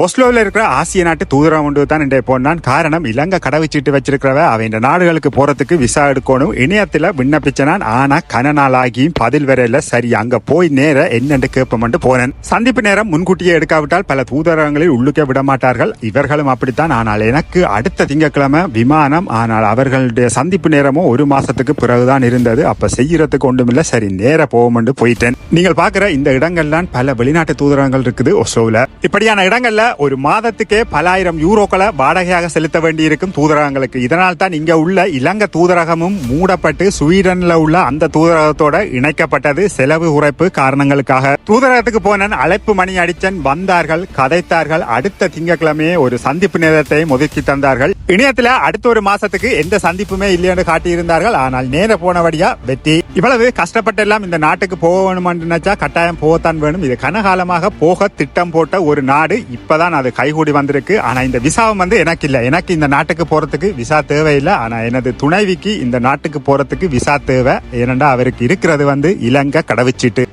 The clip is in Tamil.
ஒஸ்லோவில் இருக்கிற ஆசிய நாட்டு தூதரகம் ஒன்று தான் இன்றைய போனான். காரணம், இலங்கை கடவுச்சீட்டு வச்சிருக்கிறவ அவன் நாடுகளுக்கு போறதுக்கு விசா எடுக்கணும். இணையத்துல விண்ணப்பிச்சனான். ஆனா கன நாளாகியும் பதில் வரையில. சரி, அங்க போய் நேர என்னென்று கேட்போம்னு போனேன். சந்திப்பு நேரம் முன்கூட்டியே எடுக்காவிட்டால் பல தூதரகங்களில் உள்ளுக்க விட மாட்டார்கள். இவர்களும் அப்படித்தான். ஆனால் எனக்கு அடுத்த திங்கட்கிழமை விமானம். ஆனால் அவர்களுடைய சந்திப்பு நேரமும் ஒரு மாசத்துக்கு பிறகுதான் இருந்தது. அப்ப செய்யறதுக்கு ஒன்றுமில்ல. சரி, நேர போவோம்னு போயிட்டேன். நீங்கள் பாக்குற இந்த இடங்கள்லாம் பல வெளிநாட்டு தூதரகங்கள் இருக்குது ஒஸ்லோவில். இப்படியான இடங்கள்ல ஒரு மாதத்துக்கே பல ஆயிரம் யூரோக்களை வாடகையாக செலுத்த வேண்டி இருக்கும் தூதரகங்களுக்கு. இதனால் தான் இங்க உள்ள இலங்கை தூதரகமும் மூடப்பட்டு ஸ்வீடன்ல உள்ள அந்த தூதரகத்தோட இணைக்கப்பட்டது. செலவு குறைப்பு காரணங்களுக்காக. தூதரகத்துக்கு போன அழைப்பு மணி அடிச்சன். வந்தார்கள், கதைத்தார்கள். அடுத்த திங்கட்கிழமையே ஒரு சந்திப்பு நேரத்தை ஒதுக்கி தந்தார்கள். இணையத்துல அடுத்த ஒரு மாசத்துக்கு எந்த சந்திப்புமே இல்லைன்னு காட்டியிருந்தார்கள். ஆனால் நேர போனபடியா வெற்றி. இவ்வளவு கஷ்டப்பட்டு எல்லாம் இந்த நாட்டுக்கு போக வேணும்னு நினைச்சா கட்டாயம் போகத்தான் வேணும். இது கனகாலமாக போக திட்டம் போட்ட ஒரு நாடு. இப்பதான் அது கைகூடி வந்திருக்கு. ஆனா இந்த விசாவும் எனக்கு இல்ல. எனக்கு இந்த நாட்டுக்கு போறதுக்கு விசா தேவையில்லை. ஆனா எனது துணைவிக்கு இந்த நாட்டுக்கு போறதுக்கு விசா தேவை. ஏனென்றா அவருக்கு இருக்கிறது இலங்கை கடவுச்சீட்டு.